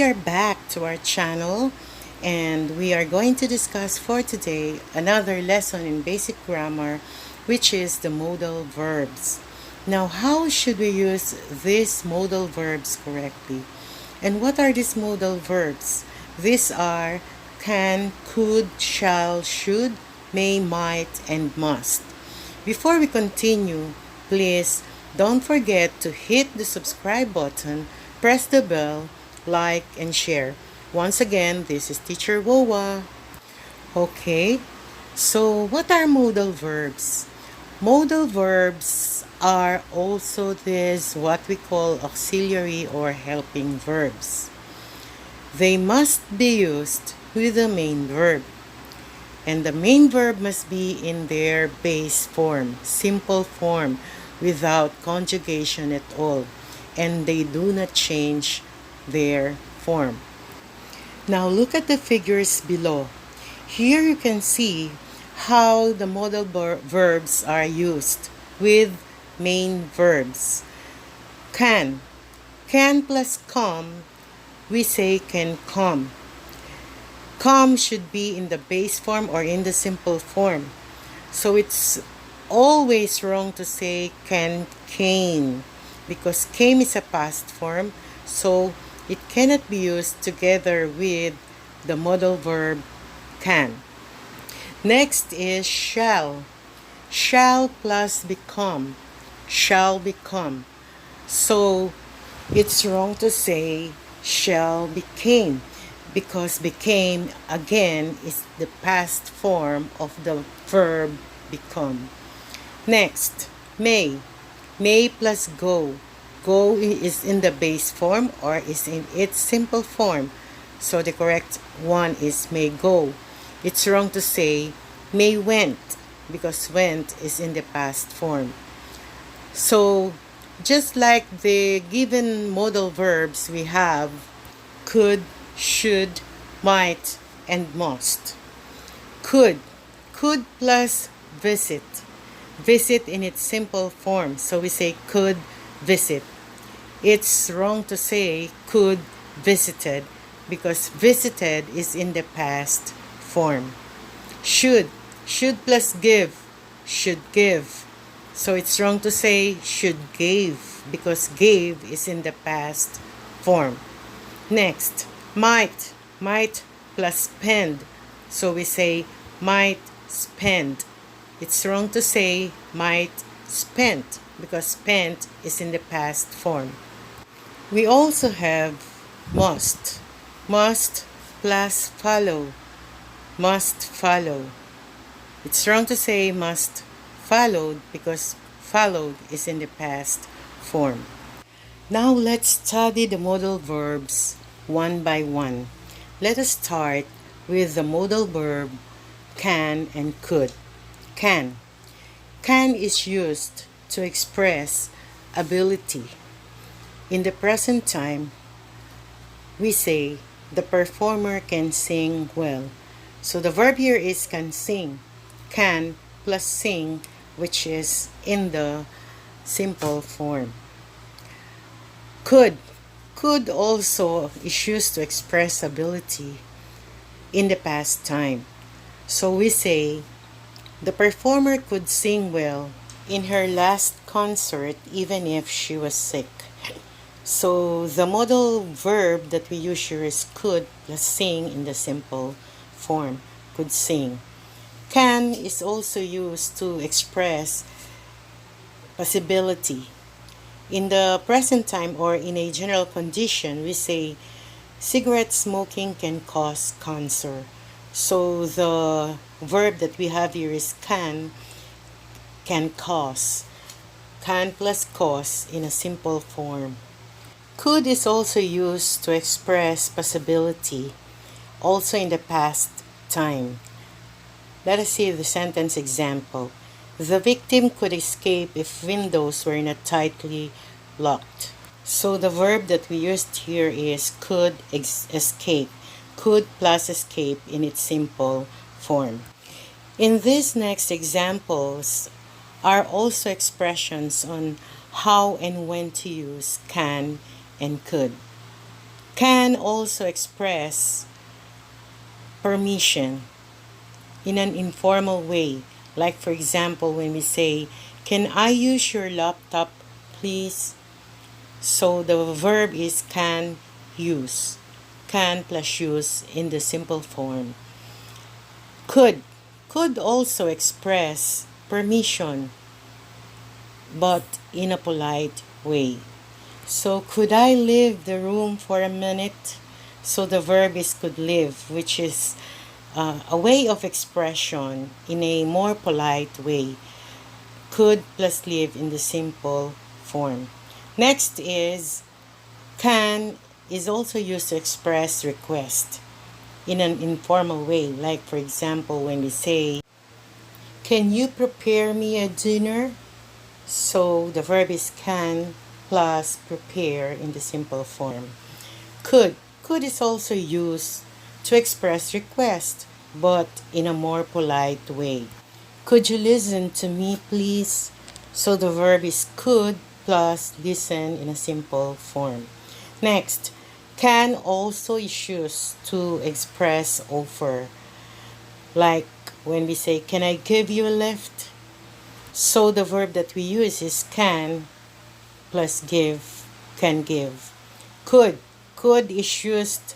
are back to our channel and we are going to discuss for today another lesson in basic grammar, which is the modal verbs. Now, how should we use these modal verbs correctly? And what are these modal verbs? These are can, could, shall, should, may, might, and must. Before we continue, please don't forget to hit the subscribe button, press the bell, like, and share. Once again, this is Teacher Wowa. Okay, so what are modal verbs? Modal verbs are also this what we call auxiliary or helping verbs. They must be used with the main verb. And the main verb must be in their base form, simple form, without conjugation at all. And they do not change their form. Now look at the figures below. Here you can see how the modal verbs are used with main verbs. Can plus come, we say can come. Come should be in the base form or in the simple form. So it's always wrong to say came, because came is a past form, so it cannot be used together with the modal verb can. Next is shall. Shall plus become. Shall become. So it's wrong to say shall became, because became again is the past form of the verb become. Next, may. May plus go. Go is in the base form or is in its simple form. So the correct one is may go. It's wrong to say may went, because went is in the past form. So just like the given modal verbs, we have could, should, might, and must. Could plus visit. Visit in its simple form, so we say could visit. It's wrong to say could visited, because visited is in the past form. Should plus give, should give. So it's wrong to say should gave, because gave is in the past form. Next, might plus spend. So we say might spend. It's wrong to say might spent, because spent is in the past form. We also have must. Must plus follow. Must follow. It's wrong to say must followed, because followed is in the past form. Now let's study the modal verbs one by one. Let us start with the modal verb can and could. Can. Can is used to express ability. In the present time, we say the performer can sing well. So the verb here is can sing. Can plus sing, which is in the simple form. Could also is used to express ability in the past time. So we say the performer could sing well in her last concert even if she was sick. So the modal verb that we use here is could plus sing in the simple form. Could sing. Can is also used to express possibility. In the present time or in a general condition, we say cigarette smoking can cause cancer. So the verb that we have here is can cause. Can plus cause in a simple form. Could is also used to express possibility, also in the past time. Let us see the sentence example. The victim could escape if windows were not tightly locked. So the verb that we used here is could escape. Could plus escape in its simple form. In these next examples are also expressions on how and when to use can and could. Can also express permission in an informal way. Like, for example, when we say, "Can I use your laptop, please?" So the verb is can use. Can plus use in the simple form. Could. Could also express permission, but in a polite way. So, could I leave the room for a minute? So the verb is could live, which is a way of expression in a more polite way. Could plus live in the simple form. Next is can is also used to express request in an informal way. Like, for example, when we say, "Can you prepare me a dinner?" So the verb is can plus prepare in the simple form. Could. Could is also used to express request, but in a more polite way. "Could you listen to me, please?" So the verb is could plus listen in a simple form. Next, can also is used to express offer. Like when we say, "Can I give you a lift?" So the verb that we use is can plus give, can give. Could. Could is used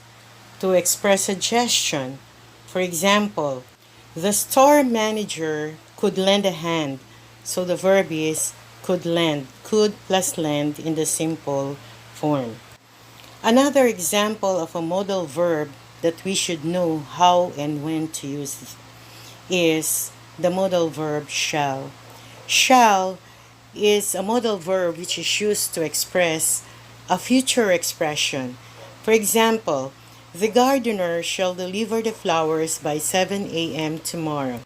to express suggestion. For example, the store manager could lend a hand. So the verb is could lend. Could plus lend in the simple form. Another example of a modal verb that we should know how and when to use is the modal verb shall. Shall is a modal verb which is used to express a future expression. For example, the gardener shall deliver the flowers by 7 a.m. tomorrow.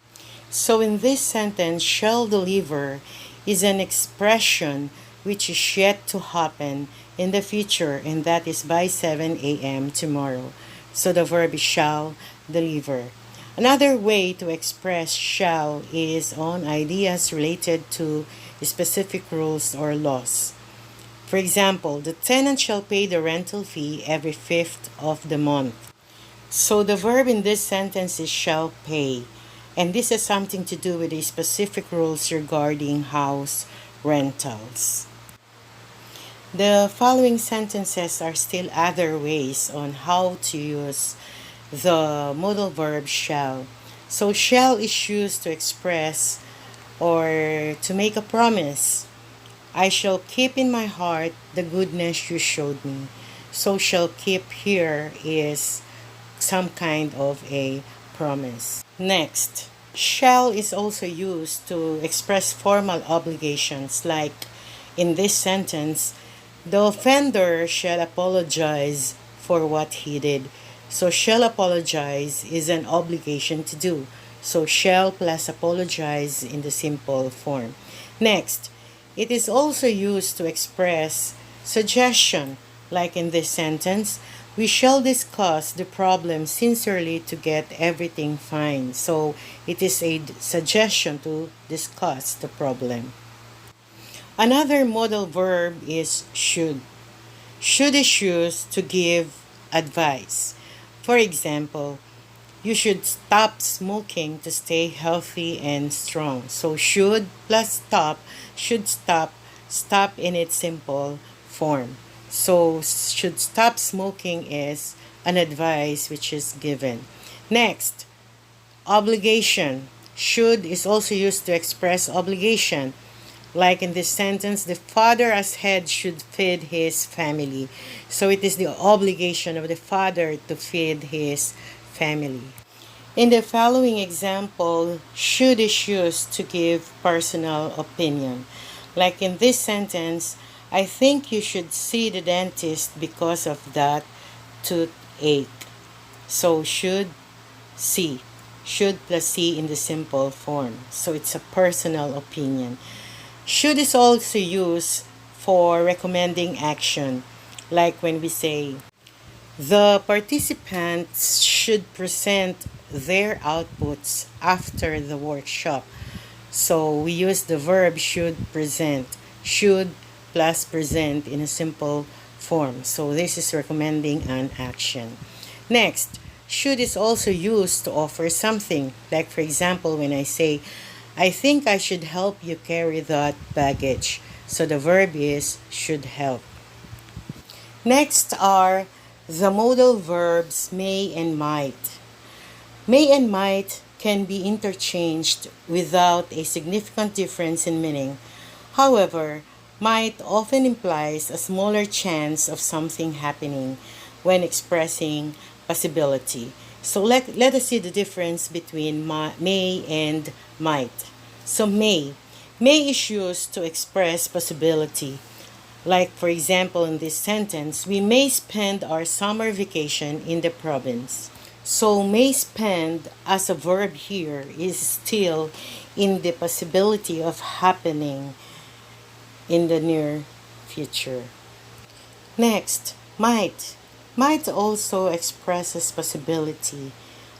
So in this sentence, shall deliver is an expression which is yet to happen in the future, and that is by 7 a.m. tomorrow. So the verb is shall deliver. Another way to express shall is on ideas related to specific rules or laws. For example, the tenant shall pay the rental fee every 5th of the month. So the verb in this sentence is shall pay. And this has something to do with the specific rules regarding house rentals. The following sentences are still other ways on how to use the modal verb shall. So shall is used to express or to make a promise. I shall keep in my heart the goodness you showed me. So shall keep here is some kind of a promise. Next, shall is also used to express formal obligations, like in this sentence, the offender shall apologize for what he did. So shall apologize is an obligation to do. So shall plus apologize in the simple form. Next, it is also used to express suggestion, like in this sentence, we shall discuss the problem sincerely to get everything fine. So it is a suggestion to discuss the problem. Another modal verb is should. Should is used to give advice. For example, you should stop smoking to stay healthy and strong. So should plus stop, should stop, stop in its simple form. So should stop smoking is an advice which is given. Next, obligation. Should is also used to express obligation. Like in this sentence, the father as head should feed his family. So it is the obligation of the father to feed his family. In the following example, should is used to give personal opinion. Like in this sentence, I think you should see the dentist because of that toothache. So should see. Should plus see in the simple form. So it's a personal opinion. Should is also used for recommending action. Like when we say, the participants should present their outputs after the workshop. So we use the verb should present. Should plus present in a simple form. So this is recommending an action. Next, should is also used to offer something. Like for example, when I say, I think I should help you carry that baggage. So the verb is should help. Next are the modal verbs may and might. May and might can be interchanged without a significant difference in meaning. However, might often implies a smaller chance of something happening when expressing possibility. So let us see the difference between may and might. So may is used to express possibility. Like for example in this sentence, we may spend our summer vacation in the province. So may spend as a verb here is still in the possibility of happening in the near future. Next, might. Might also expresses possibility.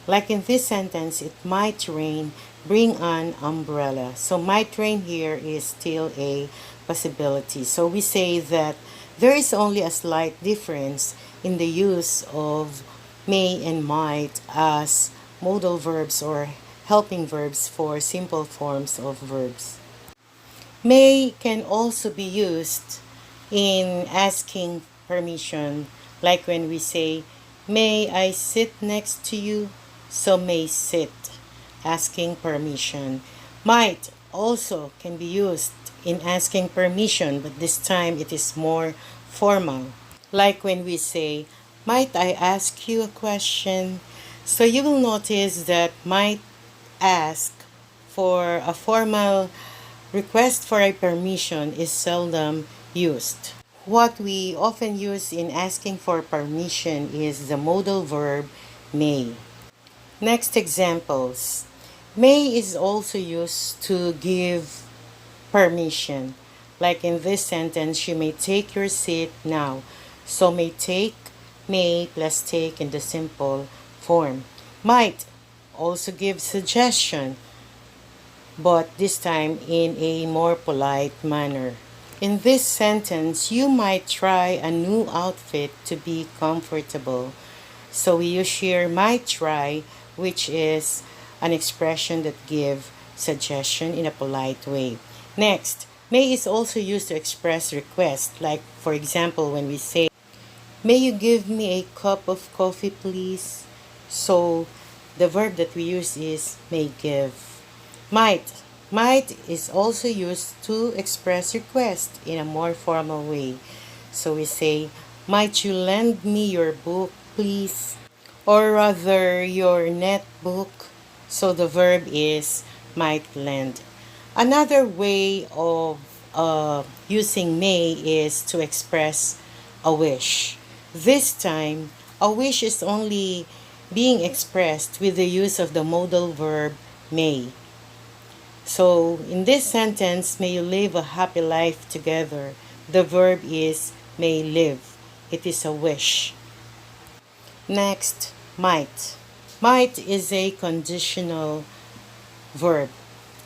Like in this sentence, it might rain, bring an umbrella. So might rain here is still a possibility. So we say that there is only a slight difference in the use of may and might as modal verbs or helping verbs for simple forms of verbs. May can also be used in asking permission, like when we say, may I sit next to you? So may sit, asking permission. Might also can be used in asking permission, but this time it is more formal. Like when we say, might I ask you a question? So you will notice that might ask for a formal request for a permission is seldom used. What we often use in asking for permission is the modal verb may. Next examples. May is also used to give permission. Like in this sentence, you may take your seat now. So may plus take in the simple form. Might also give suggestion, but this time in a more polite manner. In this sentence, you might try a new outfit to be comfortable. So we use here might try, which is an expression that gives suggestion in a polite way. Next, may is also used to express request. Like for example, when we say, may you give me a cup of coffee please? So the verb that we use is may give. Might. Might is also used to express request in a more formal way. So we say, might you lend me your book, please? Or rather, your netbook. So the verb is might lend. Another way of using may is to express a wish. This time, a wish is only being expressed with the use of the modal verb may. So in this sentence, may you live a happy life together. The verb is may live. It is a wish. Next, might. Might is a conditional verb.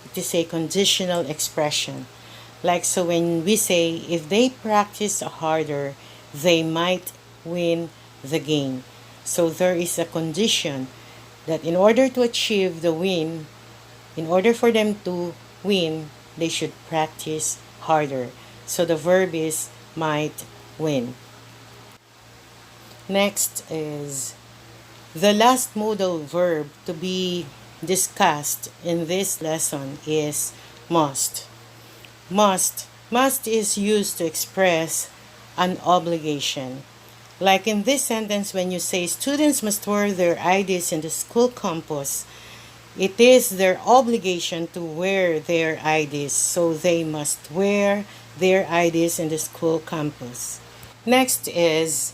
It is a conditional expression. Like so when we say, if they practice harder, they might win the game. So there is a condition that in order to achieve the win, in order for them to win, they should practice harder. So the verb is might win. Next is the last modal verb to be discussed in this lesson is must. Must is used to express an obligation. Like in this sentence, when you say students must wear their IDs in the school campus, it is their obligation to wear their IDs, so they must wear their IDs in the school campus. Next is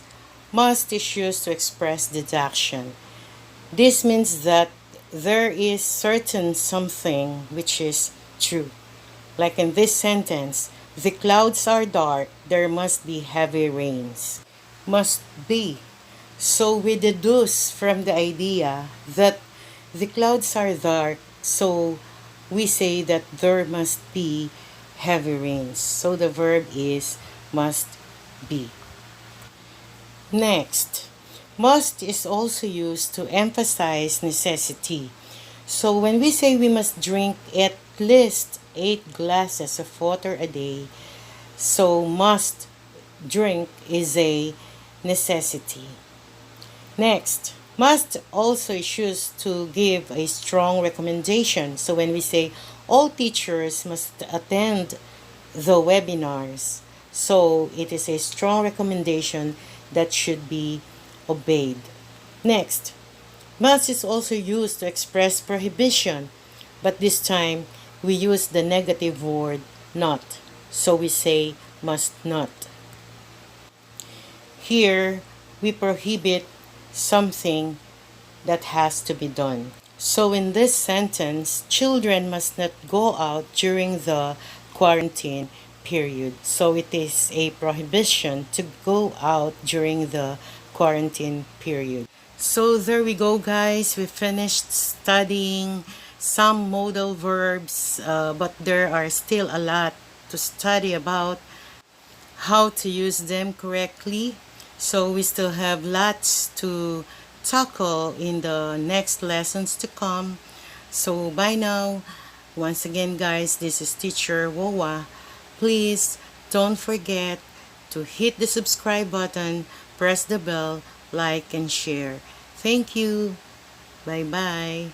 must is used to express deduction. This means that there is certain something which is true. Like in this sentence, the clouds are dark, there must be heavy rains. Must be. So we deduce from the idea that the clouds are dark, so we say that there must be heavy rains. So the verb is must be. Next, must is also used to emphasize necessity. So when we say we must drink at least 8 glasses of water a day, so must drink is a necessity. Next, must also is used to give a strong recommendation. So when we say all teachers must attend the webinars, so it is a strong recommendation that should be obeyed. Next, must is also used to express prohibition, but this time we use the negative word not. So we say must not. Here, we prohibit something that has to be done. So in this sentence, children must not go out during the quarantine period. So it is a prohibition to go out during the quarantine period. So there we go, guys. We finished studying some modal verbs, but there are still a lot to study about how to use them correctly. So we still have lots to tackle in the next lessons to come. So bye now. Once again, guys, this is teacher Wowa. Please don't forget to hit the subscribe button, press the bell, like and share. Thank you. Bye bye.